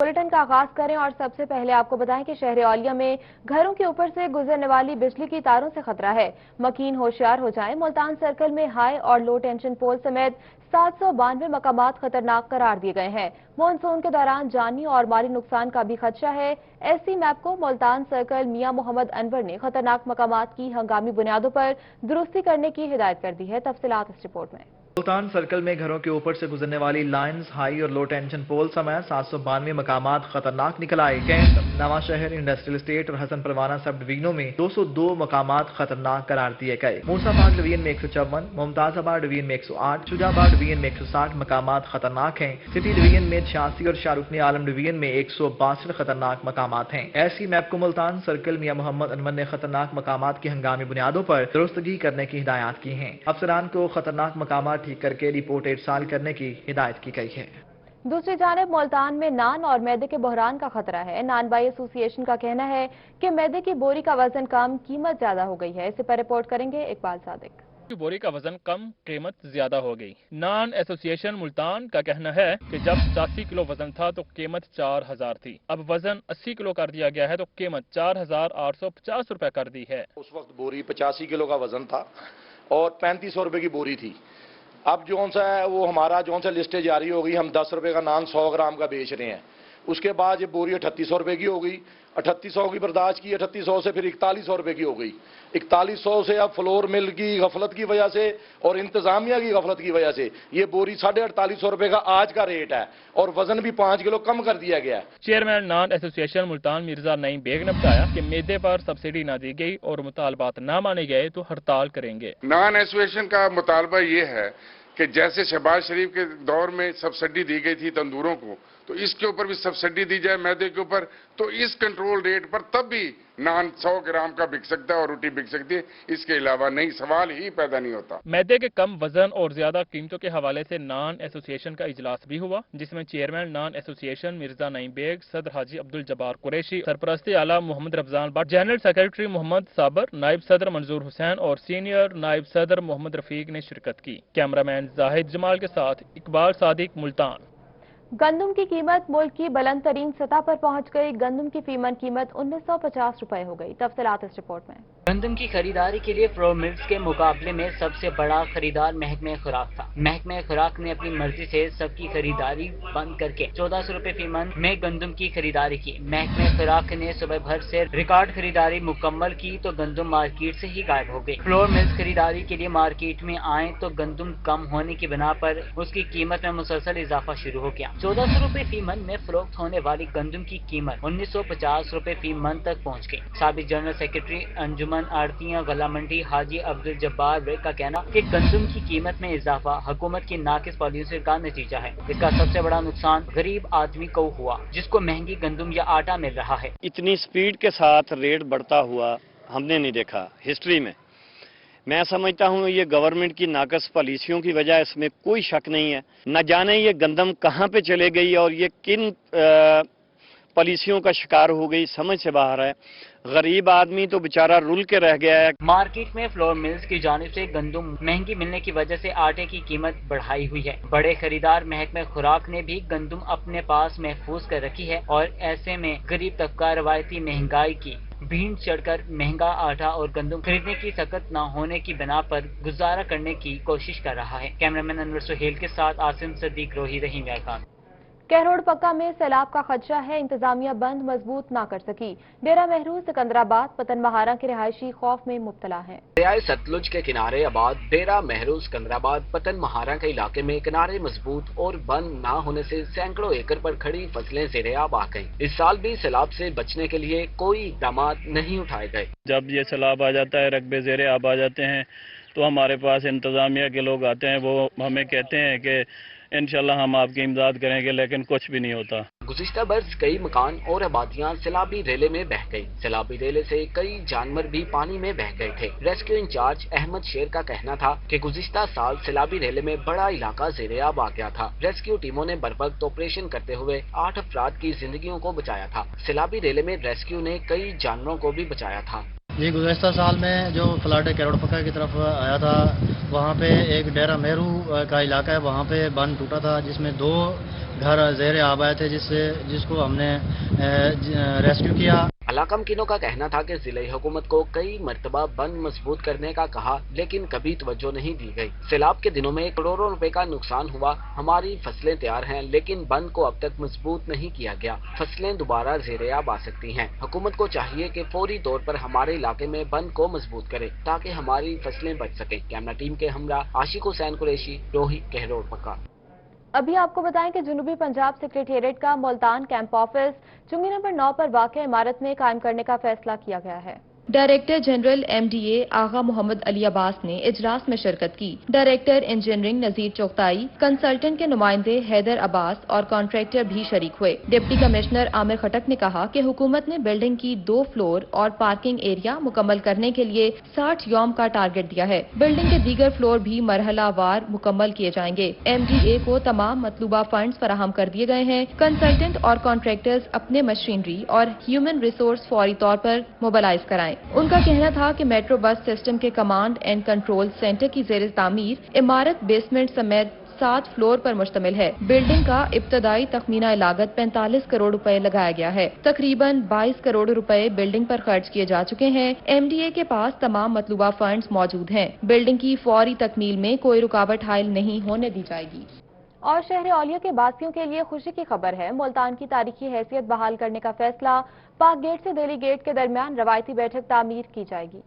Bulletin का आगाज करें और सबसे पहले आपको बताएं कि शहर औलिया में घरों के ऊपर से गुजरने वाली बिजली की तारों से खतरा है। मकीन होशियार हो जाएं। मुल्तान सर्कल में हाई और लो टेंशन पोल समेत 792 मकामात खतरनाक करार दिए गए हैं। मानसून के दौरान जानी और माली नुकसान का भी खदशा है। एससी मैप को मुल्तान सर्कल मियां मोहम्मद अनवर ने खतरनाक मकामात की हंगामी बुनियादों पर दुरुस्ती करने की हिदायत कर दी है। तफसीलात इस रिपोर्ट में। मुल्तान सर्कल में घरों के ऊपर से गुजरने वाली लाइन्स, हाई और लो टेंशन पोल समेत 792 मकामात खतरनाक निकल आए। कैंट, नवा शहर, इंडस्ट्रियल एस्टेट और हसन परवाना सब डिवीजनों में 202 मकामात खतरनाक करार दिए गए। मूसाबाद डिवीजन में 154, मुमताजाबाद डिवीजन में 108, शुजाबाद डिवीजन में 160 मकामात खतरनाक हैं। सिटी डिवीजन में 86 और शाहरुखनी आलम डिवीजन में 162 खतरनाक मकामात हैं। ऐसी मैप को मुल्तान सर्कल मियां मोहम्मद अनवर ने खतरनाक मकामात की हंगामी बुनियादों पर दुरुस्तगी करने की हिदायत की है। अफसरान को खतरनाक मकामात ठीक करके रिपोर्ट इरसाल करने की हिदायत की गई है। दूसरी जानिब मुल्तान में नान और मैदे के बहरान का खतरा है। नान बाई एसोसिएशन का कहना है कि मैदे की बोरी का वजन कम, कीमत ज्यादा हो गई है। इसे पर रिपोर्ट करेंगे इकबाल सादिक। बोरी का वजन कम, कीमत ज्यादा हो गई। नान एसोसिएशन मुल्तान का कहना है कि जब 85 किलो वजन था तो कीमत 4000 थी। अब वजन 80 किलो कर दिया गया है तो कीमत 4850 रुपए कर दी है। उस वक्त बोरी 85 किलो का वजन था और 3500 रुपए की बोरी थी। अब जोन सा है वो हमारा जोन सा लिस्टें जारी हो गई, हम 10 रुपए का नान 100 ग्राम का बेच रहे हैं। उसके बाद ये बोरी 3800 रुपए की हो गई, 3800 की बर्दाश्त की, 3800 से फिर 4100 रुपए की हो गई। 4100 से अब फ्लोर मिल की गफलत की वजह से और इंतजामिया की गफलत की वजह से ये बोरी 4850 रुपए का आज का रेट है और वजन भी 5 किलो कम कर दिया गया है। चेयरमैन नान एसोसिएशन मुल्तान मिर्जा नईम बेग ने बताया कि मैदे पर सब्सिडी न दी गई और मुतालबात न माने गए तो हड़ताल करेंगे। नान एसोसिएशन का मुतालबा ये है कि जैसे शहबाज शरीफ के दौर में सब्सिडी दी गई थी तंदूरों को, तो इसके ऊपर भी सब्सिडी दी जाए मैदे के ऊपर, तो इस कंट्रोल रेट पर तब भी नान 100 ग्राम का बिक सकता है और रोटी बिक सकती है। इसके अलावा नहीं, सवाल ही पैदा नहीं होता। मैदे के कम वजन और ज्यादा कीमतों के हवाले से नान एसोसिएशन का इजलास भी हुआ, जिसमें चेयरमैन नान एसोसिएशन मिर्जा नईम बेग, सदर हाजी अब्दुल जब्बार कुरैशी, सरपरस्ती आला मोहम्मद रफजान भट्ट, जनरल सेक्रेटरी मोहम्मद साबर, नायब सदर मंजूर हुसैन और सीनियर नायब सदर मोहम्मद रफीक ने शिरकत की। कैमरामैन जाहिद जमाल के साथ इकबाल सादिक, मुल्तान। गंदम की कीमत मुल्क की बुलंद तरीन सतह पर पहुंच गई। गंदम की फीमन कीमत 1950 रुपए हो गई। तफसीलात इस रिपोर्ट में। गंदम की खरीदारी के लिए फ्लोर मिल्स के मुकाबले में सबसे बड़ा खरीदार महकमे खुराक था। महकमे खुराक ने अपनी मर्जी से सबकी खरीदारी बंद करके 1400 रुपए फीमन में गंदम की खरीदारी की। महकमे खुराक ने सुबह भर से रिकॉर्ड खरीदारी मुकम्मल की तो गंदम मार्केट से ही गायब हो गई। फ्लोर मिल्स खरीदारी के लिए मार्केट में आए तो गंदम कम होने की बिना पर उसकी कीमत में मुसलसल इजाफा शुरू हो गया। 1400 रुपए फीमन में फरोख्त होने वाली गंदम की कीमत 1950 रुपए फीमन तक पहुँच गई। साबिक जनरल सेक्रेटरी अंजुमन आड़तियां गला मंडी हाजी अब्दुल जब्बार का कहना कि गंदम की कीमत में इजाफा हुकूमत की नाकिस पॉलिसी का नतीजा है। इसका सबसे बड़ा नुकसान गरीब आदमी को हुआ, जिसको महंगी गंदम या आटा मिल रहा है। इतनी स्पीड के साथ रेट बढ़ता हुआ हमने नहीं देखा हिस्ट्री में। मैं समझता हूँ ये गवर्नमेंट की नाकस पॉलिसियों की वजह, इसमें कोई शक नहीं है। न जाने ये गंदम कहाँ पे चले गई और ये किन पॉलिसियों का शिकार हो गई, समझ से बाहर है। गरीब आदमी तो बेचारा रुल के रह गया है। मार्केट में फ्लोर मिल्स की जानिब से गंदम महंगी मिलने की वजह से आटे की कीमत बढ़ाई हुई है। बड़े खरीदार महकमे खुराक ने भी गंदम अपने पास महफूज कर रखी है और ऐसे में गरीब तबका रवायती महंगाई की भीड़ चढ़कर महंगा आटा और गंदम खरीदने की सकत न होने की बिना पर गुजारा करने की कोशिश कर रहा है। कैमरामैन अनवर सुहेल के साथ आसिम सदीक, रोही, रहीम खान। कहरोड़ पक्का में सैलाब का खदशा है। इंतजामिया बंद मजबूत ना कर सकी। डेरा महरूज, सिकंदराबाद, पतन महारा के रिहायशी खौफ में मुब्तला हैं। दरियाए सतलुज के किनारे आबाद डेरा महरूज, सिकंदराबाद, पतन महारा के इलाके में किनारे मजबूत और बंद ना होने से सैकड़ों एकड़ पर खड़ी फसलें ज़ेर-ए-आब आ गयी। इस साल भी सैलाब से बचने के लिए कोई इक़दाम नहीं उठाए गए। जब ये सैलाब आ जाता है, रकबे ज़ेर-ए-आब आ जाते हैं, तो हमारे पास इंतजामिया के लोग आते हैं, वो हमें कहते हैं कि इंशाल्लाह हम आपकी इमदाद करेंगे, लेकिन कुछ भी नहीं होता। गुज़िश्ता बरस कई मकान और आबादियां सैलाबी रेले में बह गई। सैलाबी रेले से कई जानवर भी पानी में बह गए थे। रेस्क्यू इंचार्ज अहमद शेर का कहना था कि गुज़िश्ता साल सैलाबी रेले में बड़ा इलाका ज़ेर-ए-आब आ गया था। रेस्क्यू टीमों ने बरवक्त ऑपरेशन करते हुए 8 अफराद की जिंदगियों को बचाया था। सैलाबी रेले में रेस्क्यू ने कई जानवरों को भी बचाया था। ये गुज़श्ता साल में जो फ्लड कहरोड़ पक्का की तरफ आया था, वहाँ पे एक डेरा मेहरू का इलाका है, वहाँ पे बांध टूटा था जिसमें 2 घर ज़ेर आब आए थे जिसको हमने रेस्क्यू किया। अलाका मकीनों का कहना था कि जिले हुकूमत को कई मरतबा बंद मजबूत करने का कहा, लेकिन कभी तवज्जो नहीं दी गई। सैलाब के दिनों में करोड़ों रुपए का नुकसान हुआ। हमारी फसलें तैयार हैं, लेकिन बंद को अब तक मजबूत नहीं किया गया। फसलें दोबारा ज़ेर-ए-आब आ सकती हैं। हुकूमत को चाहिए कि फौरी तौर पर हमारे इलाके में बंद को मजबूत करे ताकि हमारी फसलें बच सकें। कैमरा टीम के हमरा आशिक हुसैन कुरैशी, रोही, कहरोड़ पक्का। अभी आपको बताएं कि जनूबी पंजाब सेक्रेटेरिएट का मुल्तान कैंप ऑफिस चुंगी नंबर 9 पर वाक़ इमारत में कायम करने का फैसला किया गया है। डायरेक्टर जनरल MDA आगा मोहम्मद अली अब्बास ने इजलास में शिरकत की। डायरेक्टर इंजीनियरिंग नजीर चौगताई, कंसल्टेंट के नुमाइंदे हैदर अब्बास और कॉन्ट्रैक्टर भी शरीक हुए। डिप्टी कमिश्नर आमिर खटक ने कहा कि हुकूमत ने बिल्डिंग की 2 फ्लोर और पार्किंग एरिया मुकम्मल करने के लिए 60 यौम का टारगेट दिया है। बिल्डिंग के दीगर फ्लोर भी मरहलावार मुकम्मल किए जाएंगे। MDA को तमाम मतलूबा फंड्स फराहम कर दिए गए हैं। कंसल्टेंट और कॉन्ट्रैक्टर्स अपने मशीनरी और ह्यूमन रिसोर्स फौरी तौर पर मोबिलाइज कराएं। उनका कहना था कि मेट्रो बस सिस्टम के कमांड एंड कंट्रोल सेंटर की ज़ेर तामीर इमारत बेसमेंट समेत 7 फ्लोर पर मुश्तमिल है। बिल्डिंग का इब्तदाई तखमीना लागत 45 करोड़ रुपए लगाया गया है। तकरीबन 22 करोड़ रुपए बिल्डिंग पर खर्च किए जा चुके हैं। MDA के पास तमाम मतलूबा फंड्स मौजूद हैं। बिल्डिंग की फौरी तकमील में कोई रुकावट हायल नहीं होने दी जाएगी। और शहर औलिया के बासियों के लिए खुशी की खबर है। मुल्तान की तारीखी हैसियत बहाल करने का फैसला। पाक गेट से दिल्ली गेट के दरमियान रवायती बैठक तामीर की जाएगी।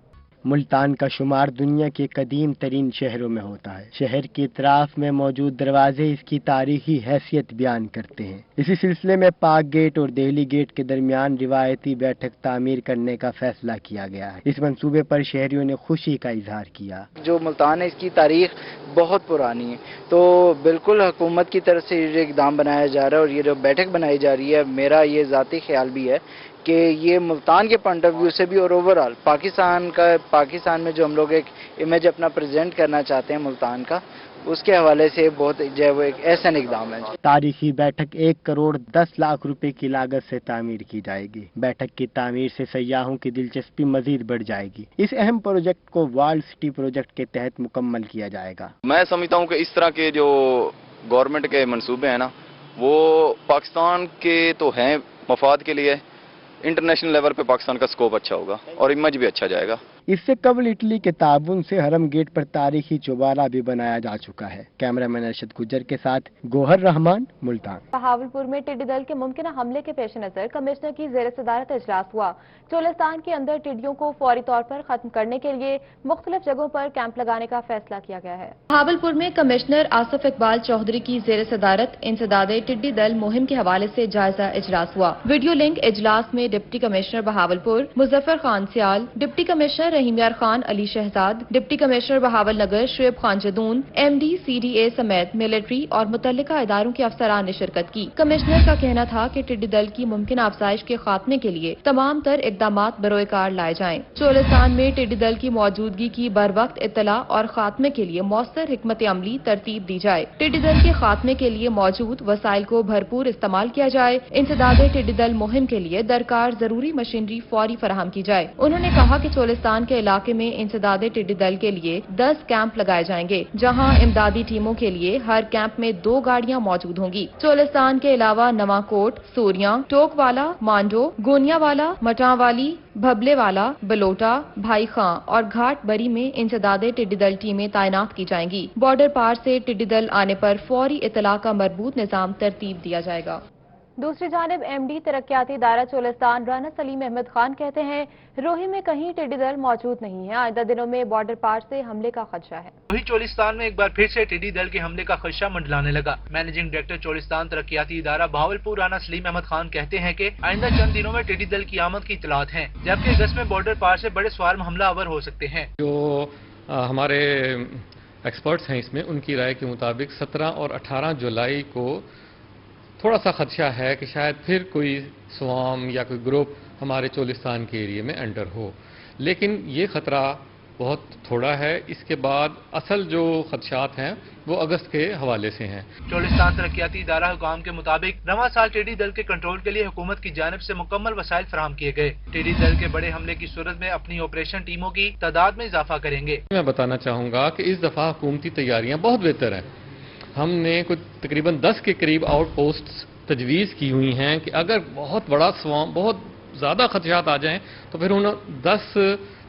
मुल्तान का शुमार दुनिया के कदीम तरीन शहरों में होता है। शहर के इतराफ में मौजूद दरवाजे इसकी तारीखी हैसियत बयान करते हैं। इसी सिलसिले में पाक गेट और दिल्ली गेट के दरमियान रिवायती बैठक तामीर करने का फैसला किया गया है। इस मंसूबे पर शहरियों ने खुशी का इजहार किया। जो मुल्तान है इसकी तारीख बहुत पुरानी है, तो बिल्कुल हुकूमत की तरफ से ये इक़दाम बनाया जा रहा है और ये जो बैठक बनाई जा रही है, मेरा ये ज़ाती ख्याल भी है कि ये मुल्तान के पॉइंट ऑफ व्यू से भी और ओवरऑल पाकिस्तान में जो हम लोग एक इमेज अपना प्रेजेंट करना चाहते हैं मुल्तान का, उसके हवाले से बहुत जो है वो एक ऐसा इक़दाम है। तारीखी बैठक 1 करोड़ 10 लाख रुपए की लागत से तामीर की जाएगी। बैठक की तामीर से सयाहों की दिलचस्पी मजीद बढ़ जाएगी। इस अहम प्रोजेक्ट को वर्ल्ड सिटी प्रोजेक्ट के तहत मुकम्मल किया जाएगा। मैं समझता हूँ कि इस तरह के जो गवर्नमेंट के मंसूबे हैं ना, वो पाकिस्तान के तो हैं मफाद के लिए, इंटरनेशनल लेवल पे पाकिस्तान का स्कोप अच्छा होगा और इमेज भी अच्छा जाएगा। इससे कबल इटली के ताबुन से हरम गेट पर तारीखी चौबारा भी बनाया जा चुका है। कैमरामैन अरशद गुजर के साथ गोहर रहमान, मुल्तान। बहावलपुर में टिड्डी दल के मुमकिन हमले के पेश नजर कमिश्नर की ज़ेर सदारत इजलास हुआ। चोलिस्तान के अंदर टिड्डियों को फौरी तौर पर खत्म करने के लिए मुख्तलिफ जगहों पर कैंप लगाने का फैसला किया गया है। बहावलपुर में कमिश्नर आसिफ इकबाल चौधरी की ज़ेर सदारत इंसदादे टिड्डी दल मुहिम के हवाले से जायजा इजलास हुआ। वीडियो लिंक इजलास में डिप्टी कमिश्नर बहावलपुर मुजफ्फर खान सियाल, डिप्टी कमिश्नर रहीम यार खान अली शहजाद, डिप्टी कमिश्नर बहावल नगर शुएब खान जदून, MD CDA समेत मिलिट्री और मुतल्लिका इदारों के अफसरान ने शिरकत की। कमिश्नर का कहना था कि टिड्डी दल की मुमकिन अफजाइश के खात्मे के लिए तमाम तर इकदामात बरोएकार लाए जाएं। चोलिस्तान में टिड्डी दल की मौजूदगी की बर वक्त इत्तला और खात्मे के लिए मौसर हिकमत अमली तरतीब दी जाए। टिड्डी दल के खात्मे के लिए मौजूद वसाइल को भरपूर इस्तेमाल किया जाए। इंसदादे टिड्डी दल मुहिम के लिए दरकार जरूरी मशीनरी फौरी फराहम की जाए। उन्होंने कहा कि चोलिस्तान के इलाके में इंसदादे टिड्डी दल के लिए 10 कैंप लगाए जाएंगे, जहां इमदादी टीमों के लिए हर कैंप में 2 गाड़ियां मौजूद होंगी। चोलिस्तान के अलावा नवाकोट, सूरिया, टोकवाला, मांडो, गोनियावाला, मटावाली, भबलेवाला, बलोटा, भाई खां और घाट बरी में इंसदादे टिड्डी दल टीमें तैनात की जाएंगी। बॉर्डर पार से टिड्डी दल आने पर फौरी इतला का मरबूत निजाम तरतीब दिया जाएगा। दूसरी जानिब MD तरक्याती इदारा चोलिस्तान राना सलीम अहमद खान कहते हैं रोही में कहीं टिड्डी दल मौजूद नहीं है। आइंदा दिनों में बॉर्डर पार से हमले का खदशा है। रोही चोलिस्तान में एक बार फिर से टिड्डी दल के हमले का खदशा मंडलाने लगा। मैनेजिंग डायरेक्टर चोलिस्तान तरक्याती इदारा बहावलपुर राना सलीम अहमद खान कहते हैं कि आइंदा चंद दिनों में टिड्डी दल की आमद की इतलात है, जबकि अगस्त में बॉर्डर पार से बड़े स्वार्म हमलावर हो सकते हैं। जो हमारे एक्सपर्ट्स हैं इसमें, उनकी राय के मुताबिक 17 और 18 जुलाई को थोड़ा सा खदशा है कि शायद फिर कोई स्वाम या कोई ग्रुप हमारे चोलिस्तान के एरिया में एंटर हो, लेकिन ये खतरा बहुत थोड़ा है। इसके बाद असल जो खदशात हैं वो अगस्त के हवाले से हैं। चोलिस्तान तरक्याती इदारा हुकाम के मुताबिक रवां साल टिड्डी दल के कंट्रोल के लिए हुकूमत की जानिब से मुकम्मल वसाइल फराहम किए गए। टिड्डी दल के बड़े हमले की सूरत में अपनी ऑपरेशन टीमों की तादाद में इजाफा करेंगे। मैं बताना चाहूँगा कि इस दफा हुकूमती तैयारियाँ बहुत बेहतर हैं। हमने कुछ तकरीबन 10 के करीब आउट पोस्ट्स तजवीज़ की हुई हैं कि अगर बहुत बड़ा स्वाम, बहुत ज़्यादा खदशात आ जाएं तो फिर उन 10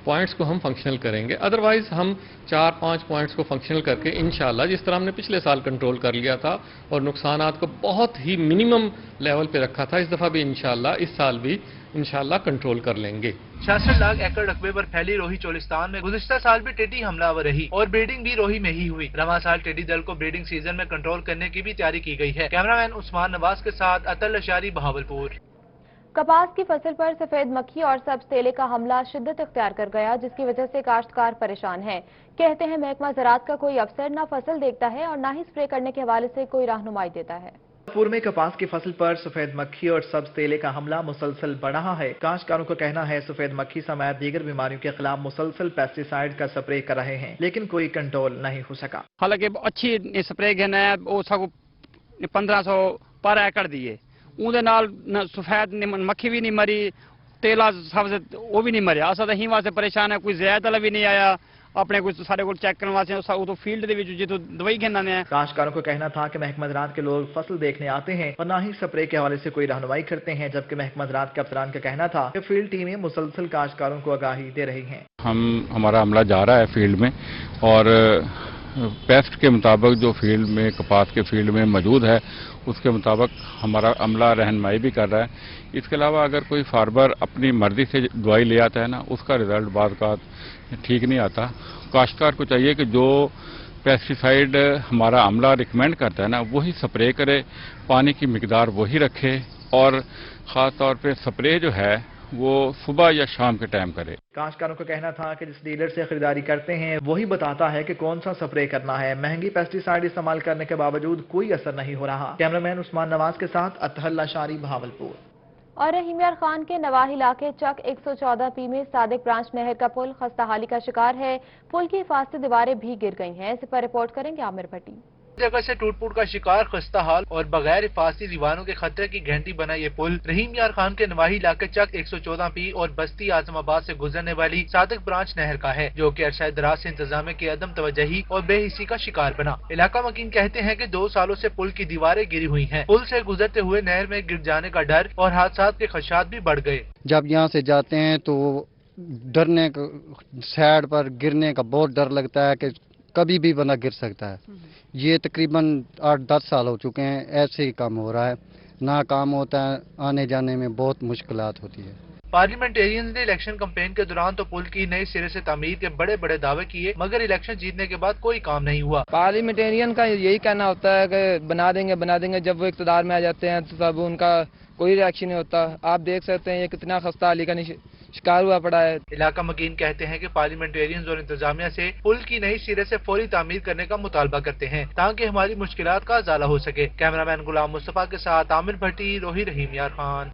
पॉइंट्स को हम फंक्शनल करेंगे। अदरवाइज हम 4-5 पॉइंट्स को फंक्शनल करके इंशाल्लाह जिस तरह हमने पिछले साल कंट्रोल कर लिया था और नुकसानात को बहुत ही मिनिमम लेवल पे रखा था, इस दफ़ा भी इंशाल्लाह इस साल भी इंशाल्लाह कंट्रोल कर लेंगे। 66 लाख एकड़ रकबे पर फैली रोही चोलिस्तान में गुज़िश्ता साल भी टिड्डी हमलावर रही और ब्रीडिंग भी रोही में ही हुई। रवां साल टिड्डी दल को ब्रीडिंग सीजन में कंट्रोल करने की भी तैयारी की गई है। कैमरामैन उस्मान नवाज के साथ अतल अशारी, बहावलपुर। कपास की फसल पर सफेद मक्खी और सब्ज तेले का हमला शिद्दत इख्तियार कर गया, जिसकी वजह से काश्तकार परेशान है। कहते हैं महकमा ज़राअत का कोई अफसर न फसल देखता है और न ही स्प्रे करने के हवाले से कोई रहनुमाई देता है। पूर्व में कपास की फसल पर सफेद मक्खी और सब्ज तेले का हमला मुसलसल बढ़ रहा है। काश्तकारों का कहना है सफेद मक्खी समेत दीगर बीमारियों के खिलाफ मुसलसल पेस्टिसाइड का स्प्रे कर रहे हैं, लेकिन कोई कंट्रोल नहीं हो सका। हालांकि अच्छी स्प्रे गिना है, वो सगो 1500 पर एकड़ दिए, ਉਹਦੇ ਨਾਲ सफेद मक्खी भी नहीं मरी, तेला सब्ज वो भी नहीं मरिया। असा तो ही वास्ते परेशान है, कोई ज़ायद वाला भी नहीं आया अपने कुछ सारे को चेक करने वास्ते वो तो फील्ड के विच जितो दवाई घेना ने। काश्तकारों को कहना था कि महकमा ज़राअत के लोग फसल देखने आते हैं और न ही स्प्रे के हवाले से कोई रहनुमाई करते हैं, जबकि महकमा ज़राअत के अफसरान का कहना था कि फील्ड टीमें मुसलसल काश्तकारों को आगाही दे रही हैं। हमारा अमला जा रहा है फील्ड में और पेस्ट के मुताबिक जो फील्ड में कपास के फील्ड में मौजूद है उसके मुताबिक हमारा अमला रहनुमाई भी कर रहा है। इसके अलावा अगर कोई फार्मर अपनी मर्जी से दवाई ले आता है ना, उसका रिजल्ट बाद का ठीक नहीं आता। काश्तकार को चाहिए कि जो पेस्टिसाइड हमारा अमला रिकमेंड करता है ना, वही स्प्रे करे, पानी की मिकदार वही रखे और ख़ास तौर पे स्प्रे जो है वो सुबह या शाम के टाइम करे। काश्तकारों का कहना था कि जिस डीलर से खरीदारी करते हैं वही बताता है कि कौन सा स्प्रे करना है। महंगी पेस्टिसाइड इस्तेमाल करने के बावजूद कोई असर नहीं हो रहा। कैमरामैन उस्मान नवाज के साथ अतहल अशारी, बहावलपुर। और रहीमियार खान के नवाही इलाके चक 114P में सादिक ब्रांच नहर का पुल खस्ताहाली का शिकार है। पुल की हिफाजती दीवारें भी गिर गई हैं। इस पर रिपोर्ट करेंगे आमिर भट्टी। जगह से टूट फूट का शिकार, खस्ता हाल और बगैर हिफाजती दीवारों के खतरे की घंटी बना ये पुल रहीम यार खान के नवाही इलाके चक 114P और बस्ती आजमाबाद से गुजरने वाली सादिक ब्रांच नहर का है, जो कि अरसा दराज से इंतजामिया की अदम तवज्जही और बेहिसी का शिकार बना। इलाका मकीन कहते हैं कि 2 सालों से पुल की दीवारें गिरी हुई हैं। पुल से गुजरते हुए नहर में गिर जाने का डर और हादसा के खदशात भी बढ़ गए। जब यहाँ से जाते हैं तो डरने का, साइड पर गिरने का बहुत डर लगता है कि कभी भी बंदा गिर सकता है। ये तकरीबन 8-10 साल हो चुके हैं, ऐसे ही काम हो रहा है, ना काम होता है, आने जाने में बहुत मुश्किलात होती है। पार्लियामेंटेरियंस ने इलेक्शन कैंपेन के दौरान तो पुल की नए सिरे से तामीर के बड़े बड़े दावे किए, मगर इलेक्शन जीतने के बाद कोई काम नहीं हुआ। पार्लियामेंटेरियन का यही कहना होता है कि बना देंगे, जब वो इक़्तिदार में आ जाते हैं तो तब उनका कोई रिएक्शन नहीं होता। आप देख सकते हैं ये कितना खस्ता हाली का शिकार हुआ पड़ा है। इलाका मकीन कहते हैं कि पार्लियामेंटेरियंस और इंतजामिया से पुल की नई सिरे से फौरी तामीर करने का मुतालबा करते हैं ताकि हमारी मुश्किलात का इजाला हो सके। कैमरामैन गुलाम मुस्तफा के साथ आमिर भट्टी, रोही, रहीम यार खान।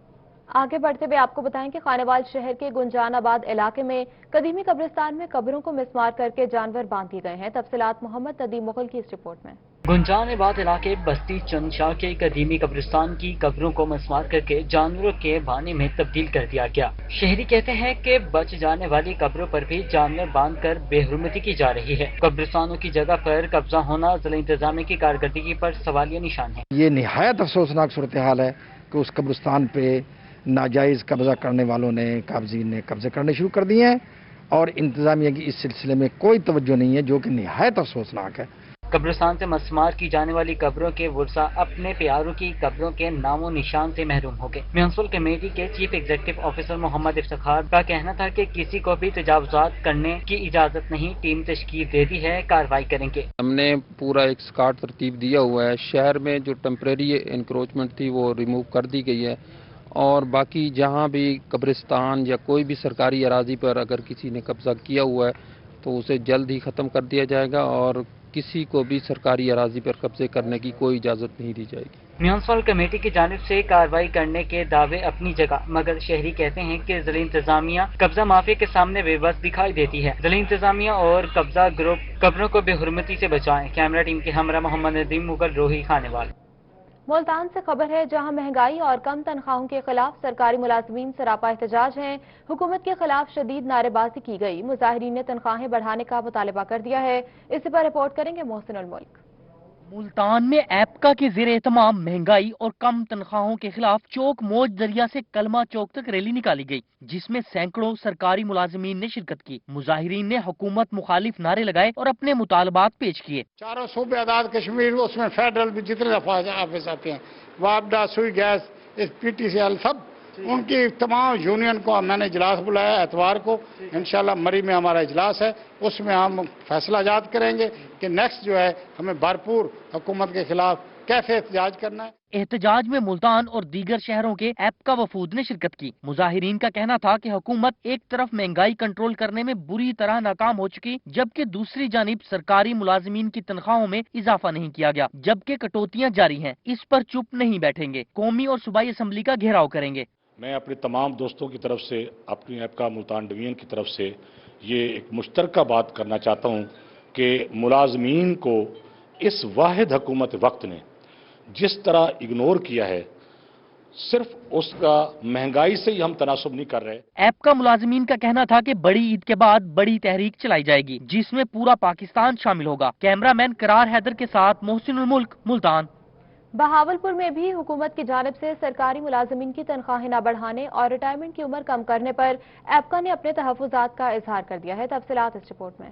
आगे बढ़ते हुए आपको बताएं कि खानेवाल शहर के गुंजानाबाद इलाके में कदीमी कब्रिस्तान में कब्रों को मिसमार करके जानवर बांध दिए गए हैं। तफसीलात मोहम्मद नदीम मुगल की इस रिपोर्ट में। गुंजानाबाद इलाके बस्ती चंदशाह के कदीमी कब्रिस्तान की कब्रों को मिसमार करके जानवरों के बाने में तब्दील कर दिया गया। शहरी कहते हैं कि बच जाने वाली कब्रों पर भी जानवर बांधकर बेहुरमती की जा रही है। कब्रिस्तानों की जगह पर कब्जा होना जिला इंतजामिया की कारकर्दगी पर सवालिया निशान है। ये निहायत अफसोसनाक सूरत हाल है कि उस कब्रिस्तान पे नाजायज कब्जा करने वालों ने, काबजीन ने कब्जे करने शुरू कर दिए हैं और इंतजामिया की इस सिलसिले में कोई तवज्जो नहीं है, जो कि निहायत अफसोसनाक है। कब्रिस्तान से मस्मार की जाने वाली कब्रों के वर्सा अपने प्यारों की कब्रों के नामो निशान से महरूम हो गए। म्युनिसिपल कमेटी के chief executive officer Mohammad Iftikhar का कहना था कि किसी को भी तजावुजात करने की इजाजत नहीं, टीम तश्कील दे दी है, कार्रवाई करेंगे। हमने पूरा एक स्काट तरतीब दिया हुआ है। शहर में जो टेम्परेरी इंक्रोचमेंट थी वो रिमूव कर दी गई है और बाकी जहाँ भी कब्रिस्तान या कोई भी सरकारी अराजी पर अगर किसी ने कब्जा किया हुआ है तो उसे जल्द ही ख़त्म कर दिया जाएगा और किसी को भी सरकारी अराजी पर कब्जे करने की कोई इजाज़त नहीं दी जाएगी। म्युनिसिपल कमेटी की जानिब से कार्रवाई करने के दावे अपनी जगह, मगर शहरी कहते हैं कि जिला इंतजामिया कब्जा माफिया के सामने बेबस दिखाई देती है। जिला इंतजामिया और कब्जा ग्रुप कब्रों को बेहुरमती से बचाएं। कैमरा टीम के हमरा मोहम्मद नदीम मुगल, रोही, खानेवाल। मुल्तान से खबर है, जहां महंगाई और कम तनख्वाहों के खिलाफ सरकारी मुलाजमीन सरापा एहतजाज हैं। हुकूमत के खिलाफ शदीद नारेबाजी की गई। मुजाहिरीन ने तनख्वाहें बढ़ाने का मुतालबा कर दिया है। इस पर रिपोर्ट करेंगे मोहसिन उल मुल्क। मुल्तान में एपका के ज़ेर एहतमाम महंगाई और कम तनख्वाहों के खिलाफ चौक मौज दरिया से कलमा चौक तक रैली निकाली गई, जिसमें सैकड़ों सरकारी मुलाजिमीन ने शिरकत की। मुजाहिरीन ने हुकूमत मुखालिफ नारे लगाए और अपने मुतालबात पेश किए। चारों सूबे आजाद कश्मीर, उसमें फेडरल भी जितने ऑफिस आते हैं, वापडा, सुई गैस, PTCL, सब उनकी तमाम यूनियन को मैंने इजलास बुलाया एतवार को। इंशाल्लाह मरी में हमारा इजलास है, उसमें हम फैसला जाद करेंगे कि नेक्स्ट जो है हमें भरपूर हुकूमत के खिलाफ कैसे एहतजाज करना है। एहतजाज में मुल्तान और दीगर शहरों के एपका वफूद ने शिरकत की। मुजाहिरीन का कहना था कि हुकूमत एक तरफ महंगाई कंट्रोल करने में बुरी तरह नाकाम हो चुकी, जबकि दूसरी जानिब सरकारी मुलाजिमीन की तनख्वाहों में इजाफा नहीं किया गया, जबकि कटौतियां जारी हैं। इस पर चुप नहीं बैठेंगे, कौमी और सूबाई असम्बली का घेराव करेंगे। मैं अपने तमाम दोस्तों की तरफ से, अपनी एपका मुल्तान डिवीजन की तरफ से ये एक मुश्तरका बात करना चाहता हूँ कि मुलाजमीन को इस वाहिद हुकूमत वक्त ने जिस तरह इग्नोर किया है, सिर्फ उसका महंगाई से ही हम तनासुब नहीं कर रहे। एपका मुलाजिमीन का कहना था कि बड़ी ईद के बाद बड़ी तहरीक चलाई जाएगी, जिसमें पूरा पाकिस्तान शामिल होगा। कैमरामैन करार हैदर के साथ मोहसिनुल मुल्क, मुल्तान। बहावलपुर में भी हुकूमत की जानिब से सरकारी मुलाजिमीन की तनख्वाहें न बढ़ाने और रिटायरमेंट की उम्र कम करने पर एपका ने अपने तहफ़्फ़ुज़ात का इजहार कर दिया है। तफसीलात इस रिपोर्ट में।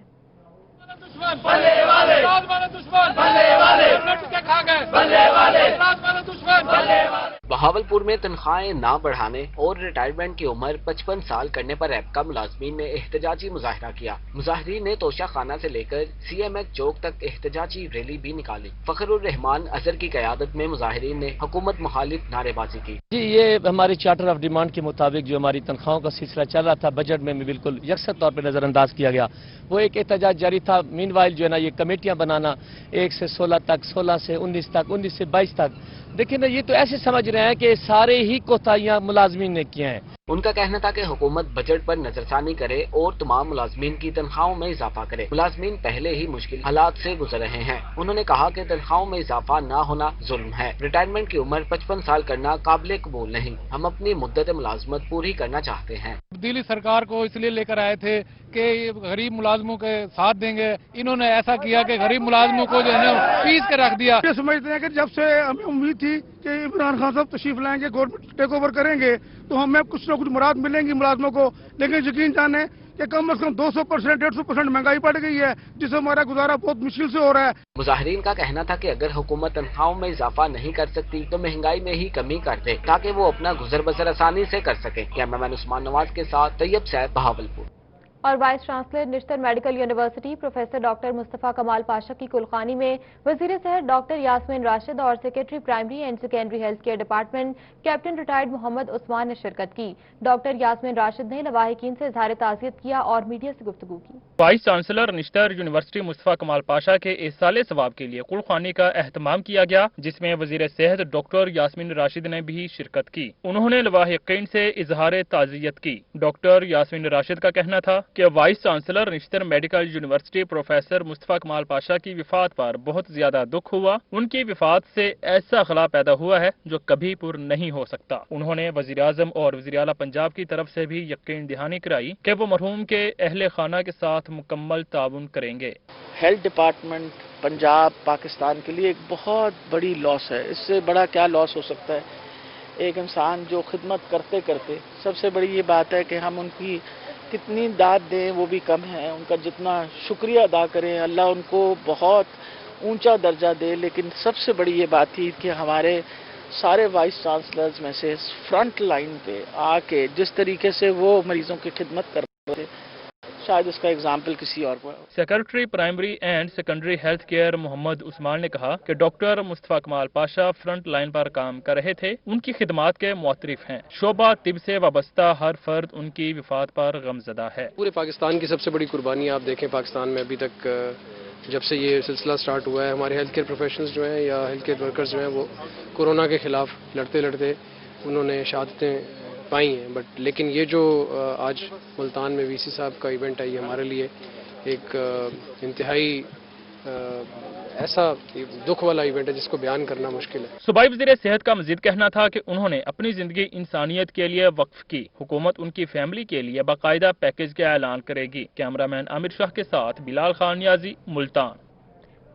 बहावलपुर में तनख्वाहें ना बढ़ाने और रिटायरमेंट की उम्र 55 साल करने पर एपका मुलाजमीन ने एहतजाजी मुजाहरा किया। मुजाहिरीन ने तोशा खाना से लेकर CMH चौक तक एहतजाजी रैली भी निकाली। फखरुर रहमान अजहर की क़यादत में मुजाहिरीन ने हुकूमत मुखालिफ नारेबाजी की। जी, ये हमारी चार्टर ऑफ डिमांड के मुताबिक जो हमारी तनख्वाहों का सिलसिला चल रहा था, बजट में बिल्कुल यकसर तौर पर नजरअंदाज किया गया। वो एक एहतजाज जारी था। मीनवाइल जो है ना, ये कमेटियां बनाना 1 से 16 तक, 16 से 19 तक, 19 से 22 तक, देखिए ना, ये तो ऐसे समझ रहे हैं कि सारे ही कोताहियां मुलाजमीन ने किए हैं। उनका कहना था कि हुकूमत बजट पर नजरसानी करे और तमाम मुलाजमीन की तनख्वाहों में इजाफा करे। मुलाजमीन पहले ही मुश्किल हालात से गुजर रहे हैं। उन्होंने कहा कि तनख्वाहों में इजाफा न होना जुल्म है। रिटायरमेंट की उम्र 55 साल करना काबिल कबूल नहीं। हम अपनी मुद्दत मुलाजमत पूरी करना चाहते हैं। दिल्ली सरकार को इसलिए लेकर आए थे कि गरीब मुलाजमों के साथ देंगे। इन्होंने ऐसा किया कि गरीब मुलाजमों को जो है ना पीस के रख दिया। ये समझते हैं कि जब से हमें उम्मीद थी कि इमरान खान साहब तशरीफ लाएंगे, गवर्नमेंट टेक ओवर करेंगे, तो हमें कुछ न कुछ मुराद मिलेंगी मुलाजमों को, लेकिन यकीन जाने कि कम से कम 200%, 150% महंगाई बढ़ गई है, जिससे हमारा गुजारा बहुत मुश्किल से हो रहा है। मुजाहिरीन का कहना था कि अगर हुकूमत तनख्वाहों में इजाफा नहीं कर सकती तो महंगाई में ही कमी कर दे, ताकि वो अपना गुजर बसर आसानी से कर सके। कैमरामैन उस्मान नवाज के साथ तैयब सैफ, बहावलपुर। और vice chancellor Nishtar medical university professor doctor Mustafa कमाल पाशा की कुलखानी में वज़ीर सेहत डॉक्टर यास्मीन राशिद और secretary primary and secondary health care department captain retired Mohammad Usman ने शिरकत की। डॉक्टर यास्मीन राशिद ने लवाहिकीन से इज़हार ताज़ियत किया और मीडिया से गुफ्तगू की। Vice chancellor Nishtar university Mustafa कमाल पाशा के इसाले सवाब के लिए कुलखानी का एहतमाम किया गया, जिसमें वज़ीर सेहत डॉक्टर यास्मीन राशिद ने भी शिरकत की। उन्होंने लवाहिकीन से इज़हार ताज़ियत की। डॉक्टर यास्मीन राशिद का कहना था कि vice chancellor Nishtar medical university professor Mustafa कमाल पाशा की विफात पर बहुत ज्यादा दुख हुआ। उनकी विफात से ऐसा खला पैदा हुआ है जो कभी पुर नहीं हो सकता। उन्होंने वज़ीर आज़म और वज़ीर आला पंजाब की तरफ से भी यकीन दहानी कराई कि वो मरहूम के अहले खाना के साथ मुकम्मल ताउन करेंगे। हेल्थ डिपार्टमेंट पंजाब पाकिस्तान के लिए एक बहुत बड़ी लॉस है। इससे बड़ा क्या लॉस हो सकता है? एक इंसान जो खिदमत करते करते, सबसे बड़ी ये बात है कि हम उनकी कितनी दाद दें वो भी कम है, उनका जितना शुक्रिया अदा करें अल्लाह उनको बहुत ऊंचा दर्जा दे। लेकिन सबसे बड़ी ये बात थी कि हमारे सारे वाइस चांसलर्स में से फ्रंट लाइन पे आके जिस तरीके से वो मरीजों की खिदमत कर रहे थे, शायद इसका एग्जाम्पल किसी और को। Secretary primary and secondary health care Mohammad Usman ने कहा कि डॉक्टर मुस्तफ़ा कमाल पाशा फ्रंट लाइन पर काम कर रहे थे, उनकी खिदमात के मुअत्तरिफ हैं। शोबा तिब से वाबस्ता हर फर्द उनकी विफात पर गमज़दा है। पूरे पाकिस्तान की सबसे बड़ी कुर्बानी आप देखें, पाकिस्तान में अभी तक जब से ये सिलसिला स्टार्ट हुआ है, हमारे हेल्थ केयर प्रोफेशनल्स जो हैं या हेल्थ केयर वर्कर्स जो हैं वो कोरोना के खिलाफ लड़ते लड़ते उन्होंने शहादतें पाई हैं। बट लेकिन ये जो आज मुल्तान में VC साहब का इवेंट है, ये हमारे लिए एक इंतहाई ऐसा दुख वाला इवेंट है जिसको बयान करना मुश्किल है। सूबाई वज़ीर सेहत का मजीद कहना था कि उन्होंने अपनी जिंदगी इंसानियत के लिए वक्फ की। हुकूमत उनकी फैमिली के लिए बाकायदा पैकेज का ऐलान करेगी। कैमरामैन आमिर शाह के साथ बिलाल खान नियाजी, मुल्तान।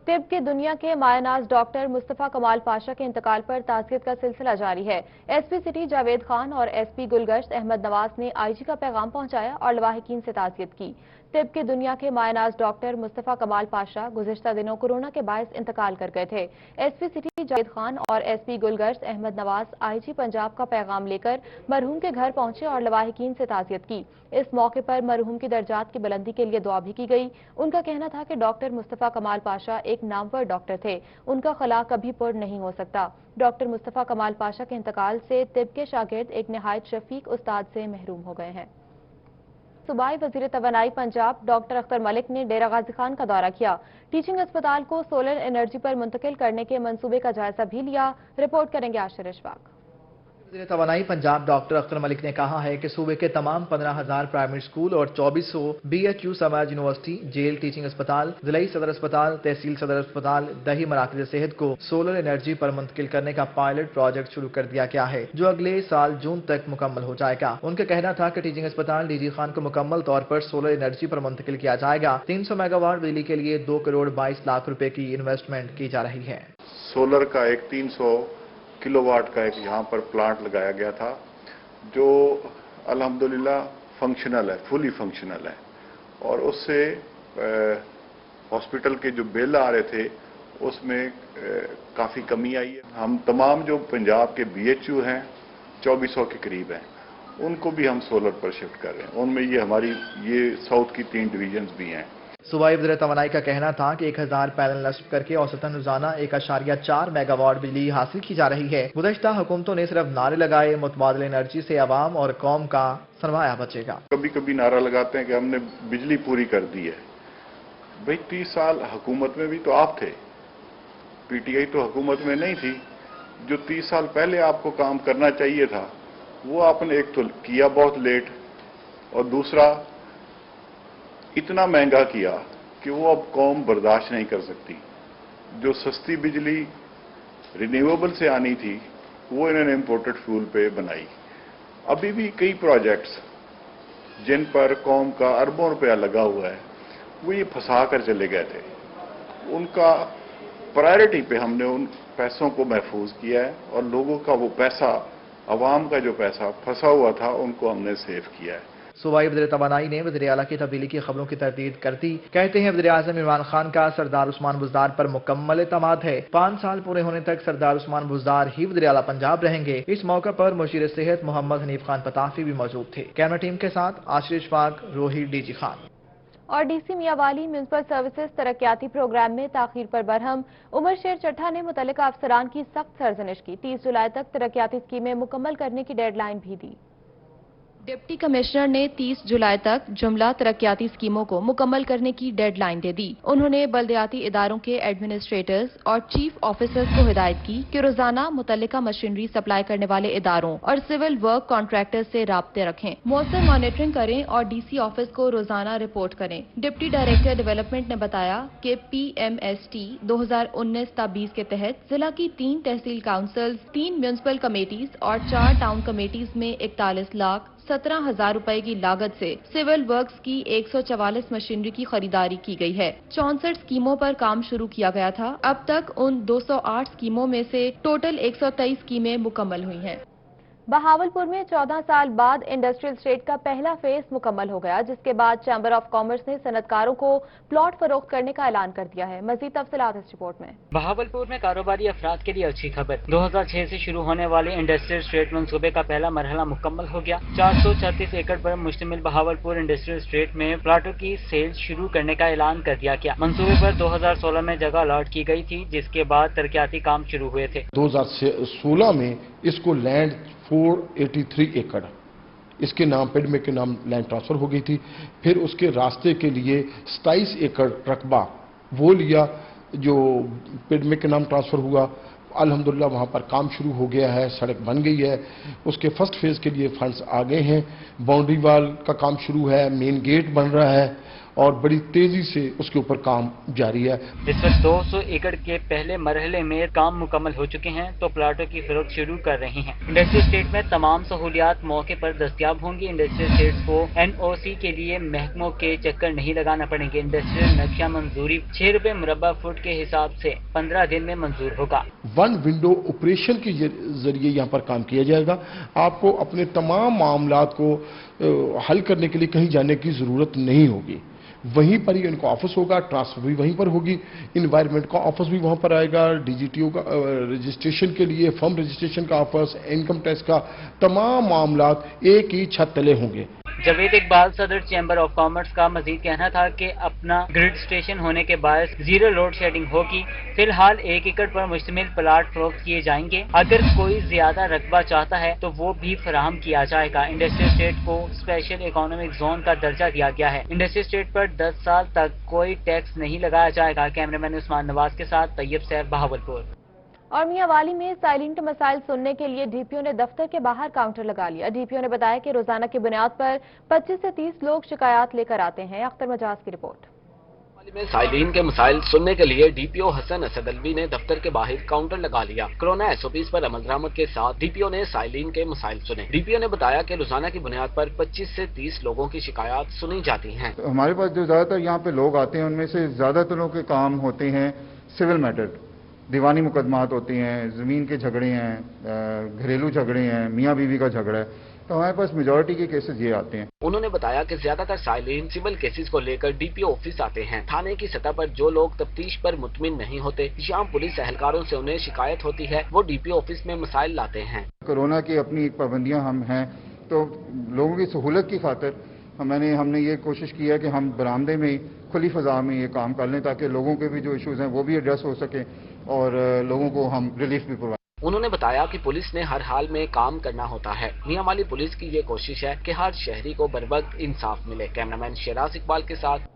तिब की दुनिया के मायनाज डॉक्टर मुस्तफा कमाल पाशा के इंतकाल पर ताज़ियत का सिलसिला जारी है। एसपी सिटी जावेद खान और एसपी गुलगश्त अहमद नवाज ने आईजी का पैगाम पहुंचाया और लवाहिकीन से ताज़ियत की। तिब की दुनिया के मायनाज डॉक्टर मुस्तफा कमाल पाशा गुज़िश्ता दिनों कोरोना के बायस इंतकाल कर गए थे। एसपी सिटी जावेद खान और एसपी गुलगश्त अहमद नवाज आईजी पंजाब का पैगाम लेकर मरहूम के घर पहुंचे और लवाहिकीन से ताज़ियत की। इस मौके पर मरहूम की दर्जात की बुलंदी के लिए दुआ भी की गई। उनका कहना था कि डॉक्टर मुस्तफा कमाल पाशा एक नामवर डॉक्टर थे, उनका खला कभी पुर नहीं हो सकता। डॉक्टर मुस्तफा कमाल पाशा के इंतकाल से तिब के शागिर्द एक निहायत शफीक उस्ताद से महरूम हो गए हैं। सूबाई वजीर तवानाई पंजाब डॉक्टर अख्तर मलिक ने डेरा गाजी खान का दौरा किया। टीचिंग अस्पताल को सोलर एनर्जी पर मुंतकिल करने के मंसूबे का जायजा भी लिया। रिपोर्ट करेंगे आशिर इशफाक। वज़ीर तवानाई पंजाब डॉक्टर अख्तर मलिक ने कहा है कि सूबे के तमाम 15,000 प्राइमरी स्कूल और 2400 BHU समाज यूनिवर्सिटी, जेल, टीचिंग अस्पताल, जिलाई सदर अस्पताल, तहसील सदर अस्पताल, दही मराकज़ सेहत को सोलर एनर्जी पर मुंतकिल करने का पायलट प्रोजेक्ट शुरू कर दिया गया है, जो अगले साल जून तक मुकम्मल हो जाएगा। उनका कहना था कि टीचिंग अस्पताल DG खान को मुकम्मल तौर पर सोलर एनर्जी पर मुंतकिल किया जाएगा। 300 मेगावाट बिजली के लिए 2 करोड़ 22 लाख रुपए की इन्वेस्टमेंट की जा रही है। सोलर का एक 300 किलोवाट का एक यहाँ पर प्लांट लगाया गया था, जो अल्हम्दुलिल्लाह फंक्शनल है, फुली फंक्शनल है, और उससे हॉस्पिटल के जो बिल आ रहे थे उसमें काफ़ी कमी आई है। हम तमाम जो पंजाब के BHU हैं 2400 के करीब हैं, उनको भी हम सोलर पर शिफ्ट कर रहे हैं। उनमें ये साउथ की 3 डिवीजन्स भी हैं। सूबाई वज़ीर तवानाई का कहना था कि 1000 पैनल नस्ब करके औसतन रोजाना 1.4 मेगावाट बिजली हासिल की जा रही है। गुज़श्ता हुकूमतों ने सिर्फ नारे लगाए, मुतबादिल एनर्जी से आवाम और कौम का सरमाया बचेगा। कभी कभी नारा लगाते हैं कि हमने बिजली पूरी कर दी है। भाई 30 साल हुकूमत में भी तो आप थे, PTI तो हुकूमत में नहीं थी। जो 30 साल पहले आपको काम करना चाहिए था वो आपने एक तो किया बहुत लेट, और दूसरा इतना महंगा किया कि वो अब कौम बर्दाश्त नहीं कर सकती। जो सस्ती बिजली रिन्यूएबल से आनी थी वो इन्होंने इंपोर्टेड फ्यूल पे बनाई। अभी भी कई प्रोजेक्ट्स जिन पर कौम का अरबों रुपया लगा हुआ है वो ये फंसा कर चले गए थे। उनका प्रायोरिटी पे हमने उन पैसों को महफूज किया है, और लोगों का वो पैसा, अवाम का जो पैसा फंसा हुआ था, उनको हमने सेव किया है। सूबाई वज़ीर तवानाई ने वज़ीर आला की तब्दीली की खबरों की तरदीद करती कहते हैं वज़ीर आज़म इमरान खान का सरदार उस्मान बुज़दार पर मुकम्मल एतमाद है। 5 साल पूरे होने तक सरदार उस्मान बुज़दार ही वज़ीर आला पंजाब रहेंगे। इस मौके पर मुशीर सेहत मोहम्मद हनीफ खान पताफी भी मौजूद थे। कैमरा टीम के साथ आशिर इशफाक, रोही, DG खान। और DC मियावाली म्यूनिसिपल सर्विसेज तरक्याती प्रोग्राम में ताखीर पर बरहम उमर शेर चट्ठा ने मुतल्लिका अफसरान की सख्त सरजनिश की। 30 जुलाई तक तरक्याती स्कीमें मुकम्मल करने की डेडलाइन भी दी। डिप्टी कमिश्नर ने 30 जुलाई तक जुमला तरक्याती स्कीमों को मुकम्मल करने की डेडलाइन दे दी। उन्होंने बल्दियाती इदारों के एडमिनिस्ट्रेटर्स और चीफ ऑफिसर्स को हिदायत की कि रोजाना मुतल्लिका मशीनरी सप्लाई करने वाले इदारों और सिविल वर्क कॉन्ट्रैक्टर्स से राब्ते रखें, मौसर मॉनिटरिंग करें और DC ऑफिस को रोजाना रिपोर्ट करें। डिप्टी डायरेक्टर डेवलपमेंट ने बताया कि PMST 2019-20 के तहत जिला की 3 तहसील काउंसिल्स, 3 म्यूनिसिपल कमेटीज और 4 टाउन कमेटीज में 41,17,000 रुपए की लागत से सिविल वर्क्स की 144 मशीनरी की खरीदारी की गई है। 64 स्कीमों पर काम शुरू किया गया था। अब तक उन 208 स्कीमों में से टोटल 123 स्कीमें मुकम्मल हुई हैं। बहावलपुर में 14 साल बाद इंडस्ट्रियल स्टेट का पहला फेज मुकम्मल हो गया, जिसके बाद चैम्बर ऑफ कॉमर्स ने सनतकारों को प्लॉट फरोख्त करने का ऐलान कर दिया है। मजीद तफसीलात इस रिपोर्ट में। बहावलपुर में कारोबारी अफराद के लिए अच्छी खबर। 2006 से शुरू होने वाले इंडस्ट्रियल स्टेट मंसूबे का पहला मरहला मुकम्मल हो गया। 436 एकड़ पर मुश्तमिल बहावलपुर इंडस्ट्रियल स्टेट में प्लाटों की सेल शुरू करने का ऐलान कर दिया गया। मंसूबे पर 2016 में जगह अलॉट की गई थी, जिसके बाद तरक्याती काम शुरू हुए थे। 2016 में इसको लैंड 483 एकड़ इसके नाम पेडमे के नाम लैंड ट्रांसफर हो गई थी। फिर उसके रास्ते के लिए 27 एकड़ रकबा वो लिया, जो पेडमे के नाम ट्रांसफर हुआ। अल्हम्दुलिल्लाह वहाँ पर काम शुरू हो गया है, सड़क बन गई है। उसके फर्स्ट फेज के लिए फंड्स आ गए हैं। बाउंड्री वाल का काम शुरू है, मेन गेट बन रहा है, और बड़ी तेजी से उसके ऊपर काम जारी है। इस वक्त 200 एकड़ के पहले मरहले में काम मुकम्मल हो चुके हैं तो प्लाटों की फरोख्त शुरू कर रहे हैं। इंडस्ट्रियल स्टेट में तमाम सहूलियात मौके पर दस्तयाब होंगी। इंडस्ट्रियल स्टेट को NOC के लिए महकमों के चक्कर नहीं लगाना पड़ेंगे। इंडस्ट्रियल नक्शा मंजूरी 6 रुपए मुरब्बा फुट के हिसाब से 15 दिन में मंजूर होगा। वन विंडो ऑपरेशन के जरिए यहाँ पर काम किया जाएगा। आपको अपने तमाम मामलात को हल करने के लिए कहीं जाने की जरूरत नहीं होगी। वहीं पर ही इनका ऑफिस होगा, ट्रांसफर भी वहीं पर होगी, इन्वायरमेंट का ऑफिस भी वहां पर आएगा, DGTO का रजिस्ट्रेशन के लिए फर्म रजिस्ट्रेशन का ऑफिस, इनकम टैक्स का तमाम मामलात एक ही छत तले होंगे। जावेद इकबाल सदर चैम्बर ऑफ कॉमर्स का मजीद कहना था कि अपना ग्रिड स्टेशन होने के बायस जीरो लोड शेडिंग होगी। फिलहाल 1 एकड़ पर मुश्तमिल प्लाट फरोख्त किए जाएंगे। अगर कोई ज्यादा रकबा चाहता है तो वो भी फराहम किया जाएगा। इंडस्ट्रियल स्टेट को स्पेशल इकोनॉमिक जोन का दर्जा दिया गया है। इंडस्ट्रियल स्टेट पर 10 साल तक कोई टैक्स नहीं लगाया जाएगा। कैमरामैन उस्मान नवाज के साथ तैयब सैफ, बहावलपुर। और मियांवाली में साइलेंट मसाइल सुनने के लिए DPO ने दफ्तर के बाहर काउंटर लगा लिया। DPO ने बताया कि रोजाना की बुनियाद पर 25 से 30 लोग शिकायत लेकर आते हैं। अख्तर मजाज की रिपोर्ट। में साइलिन के मसाइल सुनने के लिए DPO हसन असद अलवी ने दफ्तर के बाहर काउंटर लगा लिया। कोरोना SOPs पर अमल दरामद के साथ DPO ने साइलिन के मसाइल सुने। DPO ने बताया कि रोजाना की बुनियाद पर 25 से 30 लोगों की शिकायत सुनी जाती हैं। हमारे पास जो ज्यादातर यहाँ पे लोग आते हैं उनमें से ज्यादातरों के काम होते हैं सिविल मैटर, दीवानी मुकदमात होती हैं, जमीन के झगड़े हैं, घरेलू झगड़े हैं, मियाँ बीवी का झगड़ा है, तो हमारे पास मेजॉरिटी के केसेस ये आते हैं। उन्होंने बताया कि ज्यादातर साइलिन सिविल केसेस को लेकर DPO ऑफिस आते हैं। थाने की सतह पर जो लोग तफ्तीश पर मुतमिन नहीं होते या पुलिस एहलकारों से उन्हें शिकायत होती है वो DPO ऑफिस में मसाइल लाते हैं। कोरोना की अपनी पाबंदियां हम हैं तो लोगों की सहूलत की खातिर हमने ये कोशिश की है कि हम बरामदे में खुली फजा में ये काम कर लें ताकि लोगों के भी जो इश्यूज हैं वो भी एड्रेस हो सके और लोगों को हम रिलीफ भी प्रोवाइड। उन्होंने बताया कि पुलिस ने हर हाल में काम करना होता है। मियांवाली पुलिस की ये कोशिश है कि हर शहरी को बर वक्त इंसाफ मिले। कैमरामैन शेराज इकबाल के साथ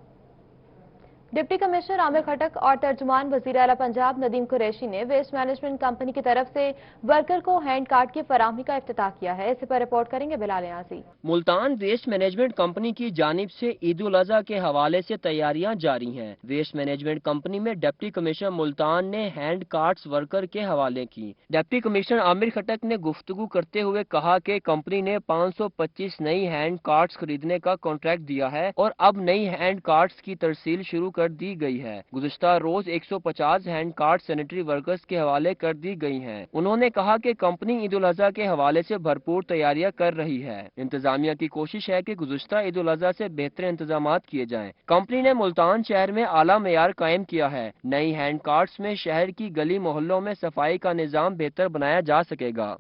डिप्टी कमिश्नर आमिर खटक और तर्जुमान वजीर आला पंजाब नदीम कुरैशी ने वेस्ट मैनेजमेंट कंपनी की तरफ से वर्कर को हैंड कार्ड की फराहमी का इफ्तिताह किया है। इस पर रिपोर्ट करेंगे बिलाल यासी। मुल्तान वेस्ट मैनेजमेंट कंपनी की जानिब से ईद उल अजहा के हवाले से तैयारियां जारी हैं। वेस्ट मैनेजमेंट कंपनी में डिप्टी कमिश्नर मुल्तान ने हैंड कार्ड्स वर्कर के हवाले की। डिप्टी कमिश्नर आमिर खटक ने गुफ्तगू करते हुए कहा कि कंपनी ने 525 नई हैंड कार्ड्स खरीदने का कॉन्ट्रैक्ट दिया है और अब नई हैंड कार्ड्स की तरसील शुरू कर दी गई है। गुज़िश्ता रोज 150 हैंड कार्ड सैनिटरी वर्कर्स के हवाले कर दी गई हैं। उन्होंने कहा कि कंपनी ईद उल अजहा के हवाले से भरपूर तैयारियां कर रही है। इंतजामिया की कोशिश है कि गुज़िश्ता ईद उल अजहा से बेहतर इंतजामात किए जाएं। कंपनी ने मुल्तान शहर में आला मेयार कायम किया है। नई हैंड कार्ड्स में शहर की गली मोहल्लों में सफाई का निजाम बेहतर बनाया जा सकेगा।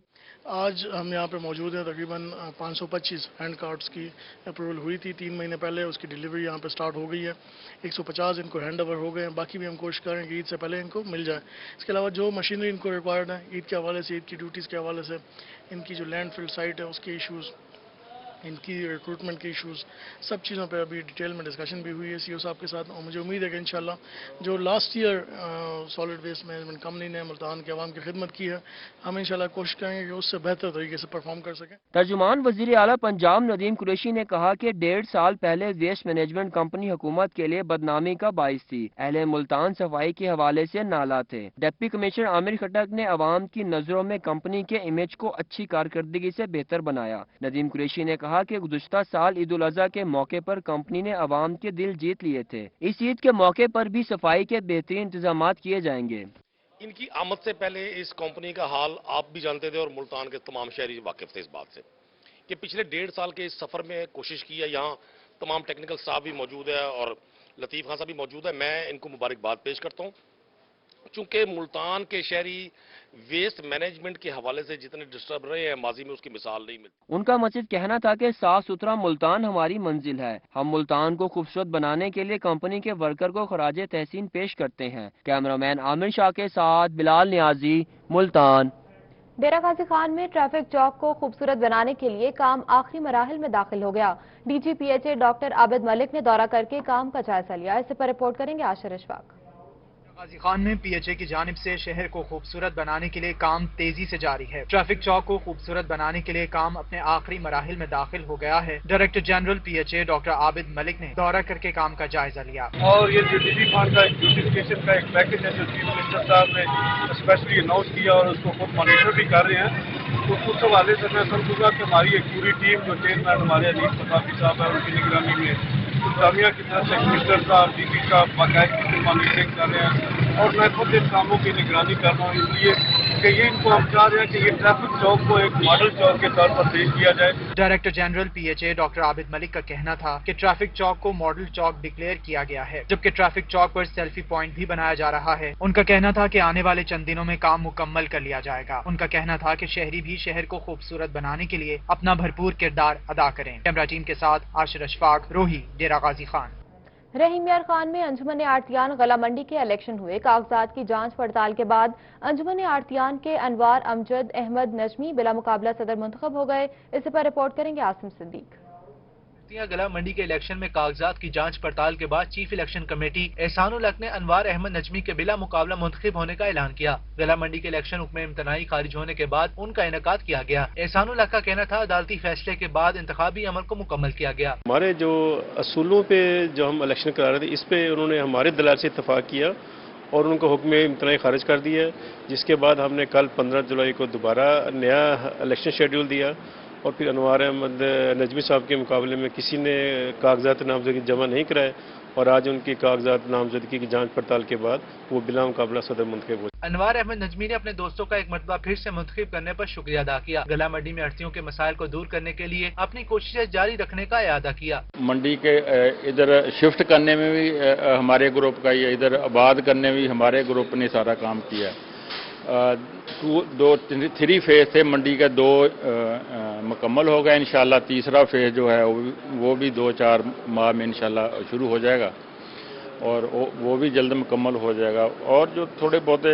आज हम यहाँ पे मौजूद हैं। तकरीबन 525 हैंड कार्ड्स की अप्रूवल हुई थी 3 महीने पहले। उसकी डिलीवरी यहाँ पे स्टार्ट हो गई है। 150 इनको हैंड ओवर हो गए हैं। बाकी भी हम कोशिश करें कि ईद से पहले इनको मिल जाए। इसके अलावा जो मशीनरी इनको रिक्वायर्ड है ईद के हवाले से, ईद की ड्यूटीज़ के हवाले से, इनकी जो लैंड फील्ड साइट है उसके इशूज़, इनकी रिक्रूटमेंट के इश्यूज़, सब चीज़ों पे अभी डिटेल में डिस्कशन भी हुई है CEO साहब के साथ। और मुझे उम्मीद है कि इंशाल्लाह जो last year solid waste management company ने मुल्तान के अवाम की खिदमत की है, हम इंशाल्लाह कोशिश करेंगे कि उससे बेहतर तरीके से परफॉर्म कर सकें। तर्जुमान वजीर आला पंजाब नदीम कुरैशी ने कहा कि 1.5 साल पहले वेस्ट मैनेजमेंट कंपनी हुकूमत के लिए बदनामी का बाइस थी। अहले मुल्तान सफाई के हवाले से नाला थे। डिप्टी कमिश्नर आमिर खटक ने अवाम की नजरों में कंपनी के इमेज को अच्छी कारकर्दगी से बेहतर बनाया। नदीम कुरैशी ने कहा कि गुज़िश्ता साल ईद उल अजहा के मौके पर कंपनी ने अवाम के दिल जीत लिए थे। इस ईद के मौके पर भी सफाई के बेहतरीन इंतजामात किए जाएंगे। इनकी आमद से पहले इस कंपनी का हाल आप भी जानते थे और मुल्तान के तमाम शहरी वाकिफ थे इस बात से कि पिछले 1.5 साल के इस सफर में कोशिश की है। यहाँ तमाम टेक्निकल स्टाफ भी मौजूद है और लतीफ़ खान साहब भी मौजूद है। मैं इनको मुबारकबाद पेश करता हूँ चूंकि मुल्तान के शहरी वेस्ट मैनेजमेंट के हवाले से जितने डिस्टर्ब रहे हैं माजी में उसकी मिसाल नहीं मिलती। उनका मजीद कहना था कि साफ सुथरा मुल्तान हमारी मंजिल है। हम मुल्तान को खूबसूरत बनाने के लिए कंपनी के वर्कर को खराज तहसीन पेश करते हैं। कैमरामैन आमिर शाह के साथ बिलाल नियाजी, मुल्तान। डेरा गाजी खान में ट्रैफिक चौक को खूबसूरत बनाने के लिए काम आखिरी मराहिल में दाखिल हो गया। DGPHA डॉक्टर आबिद मलिक ने दौरा करके काम का जायजा लिया। इस पर रिपोर्ट करेंगे आशिर इशफाक। غازی خان میں پی ایچ اے کی جانب سے شہر کو خوبصورت بنانے کے لیے کام تیزی سے جاری ہے۔ ٹریفک چوک کو خوبصورت بنانے کے لیے کام اپنے آخری مراحل میں داخل ہو گیا ہے۔ Director general P H A doctor Abid Malik نے دورہ کر کے کام کا جائزہ لیا۔ اور یہ جو ڈی فنڈ کا بیوٹیفکیشن کا ایک پیکج ہے جو چیف منسٹر صاحب نے اسپیشلی اناؤنس کیا اور اس کو خود مانیٹر بھی کر رہے ہیں، تو اس حوالے سے میں سمجھوں گا کہ ہماری ایک پوری ٹیم جو چیئرمین ہمارے علیف ثقافی صاحب ہیں ان کی نگرانی میں انتظامیہ کی طرف سے کمشنر صاحب ڈی پی صاحب باقاعدگی سے مانیٹرنگ کر رہے ہیں اور میں خود ان کاموں کی نگرانی کر رہا ہوں، اس لیے کہ یہ ان کو ہم چاہ رہے ہیں کہ یہ ٹریفک چوک کو ایک ماڈل چوک کے طور پر پیش کیا جائے۔ Director general P H A doctor Abid Malik کا کہنا تھا کہ ٹریفک چوک کو ماڈل چوک ڈکلیئر کیا گیا ہے، جبکہ ٹریفک چوک پر سیلفی پوائنٹ بھی بنایا جا رہا ہے۔ ان کا کہنا تھا کہ آنے والے چند دنوں میں کام مکمل کر لیا جائے گا۔ ان کا کہنا تھا کہ شہری بھی شہر کو خوبصورت بنانے کے لیے اپنا بھرپور کردار ادا کریں۔ کیمرہ ٹیم کے ساتھ عاشر اشفاق، روہی، ڈیرہ غازی خان۔ رحیم یار خان میں انجمن آڑتیان غلہ منڈی کے الیکشن ہوئے۔ کاغذات کی جانچ پڑتال کے بعد انجمن آڑتیان کے انوار امجد احمد نجمی بلا مقابلہ صدر منتخب ہو گئے۔ اس پر رپورٹ کریں گے عاصم صدیق۔ گلا منڈی کے الیکشن میں کاغذات کی جانچ پڑتال کے بعد چیف الیکشن کمیٹی احسان الحق نے انوار احمد نجمی کے بلا مقابلہ منتخب ہونے کا اعلان کیا۔ گلا منڈی کے الیکشن حکم امتناعی خارج ہونے کے بعد ان کا انعقاد کیا گیا۔ احسان الحق کا کہنا تھا عدالتی فیصلے کے بعد انتخابی عمل کو مکمل کیا گیا۔ ہمارے جو اصولوں پہ جو ہم الیکشن کرا رہے تھے اس پہ انہوں نے ہمارے دلائل سے اتفاق کیا اور ان کو حکم امتناعی خارج کر دیا، جس کے بعد ہم نے کل 15 جولائی کو دوبارہ نیا الیکشن شیڈول دیا اور پھر انوار احمد نجمی صاحب کے مقابلے میں کسی نے کاغذات نامزدگی جمع نہیں کرائے اور آج ان کی کاغذات نامزدگی کی جانچ پڑتال کے بعد وہ بلا مقابلہ صدر منتخب ہوئے۔ انوار احمد نجمی نے اپنے دوستوں کا ایک مرتبہ پھر سے منتخب کرنے پر شکریہ ادا کیا۔ گلا منڈی میں اڑتیوں کے مسائل کو دور کرنے کے لیے اپنی کوششیں جاری رکھنے کا اعادہ کیا۔ منڈی کے ادھر شفٹ کرنے میں بھی ہمارے گروپ کا، یہ ادھر آباد کرنے میں بھی ہمارے گروپ نے سارا کام کیا۔ 3 فیز تھے منڈی کے، 2 مکمل ہو گئے، انشاءاللہ تیسرا فیز جو ہے وہ بھی 2-4 ماہ میں انشاءاللہ شروع ہو جائے گا اور وہ بھی جلد مکمل ہو جائے گا۔ اور جو تھوڑے بہت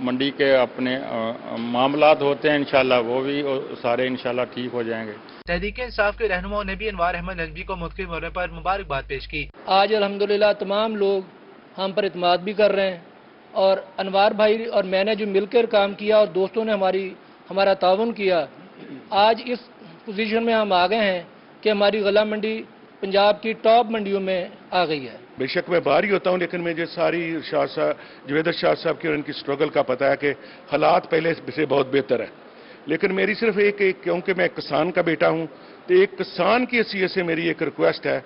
منڈی کے اپنے معاملات ہوتے ہیں انشاءاللہ وہ بھی سارے انشاءاللہ ٹھیک ہو جائیں گے۔ تحریک انصاف کے رہنماؤں نے بھی انوار احمد نجمی کو منتخب ہونے پر مبارکباد پیش کی۔ آج الحمدللہ تمام لوگ ہم پر اعتماد بھی کر رہے ہیں اور انوار بھائی اور میں نے جو مل کر کام کیا اور دوستوں نے ہمارا تعاون کیا، آج اس پوزیشن میں ہم آ گئے ہیں کہ ہماری غلہ منڈی پنجاب کی ٹاپ منڈیوں میں آ گئی ہے۔ بے شک میں باہر ہی ہوتا ہوں لیکن مجھے ساری جوید شاہ صاحب کی اور ان کی سٹرگل کا پتہ ہے کہ حالات پہلے سے بہت بہتر ہے، لیکن میری صرف ایک کیونکہ میں کسان کا بیٹا ہوں تو ایک کسان کی حیثیت سے میری ایک ریکویسٹ ہے،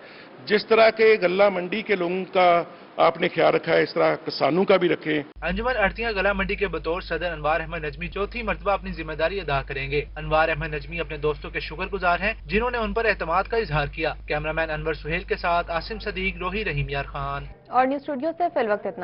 جس طرح کے غلہ منڈی کے لوگوں کا آپ نے خیال رکھا ہے اس طرح کسانوں کا بھی رکھیں۔ انجمن اڑتیاں غلہ منڈی کے بطور صدر انوار احمد نجمی چوتھی مرتبہ اپنی ذمہ داری ادا کریں گے۔ انوار احمد نجمی اپنے دوستوں کے شکر گزار ہیں جنہوں نے ان پر اعتماد کا اظہار کیا۔ کیمرہ مین انور سہیل کے ساتھ عاصم صدیق، روہی، رحیم یار خان۔ اور نیوز اسٹوڈیو سے فی الوقت اتنا۔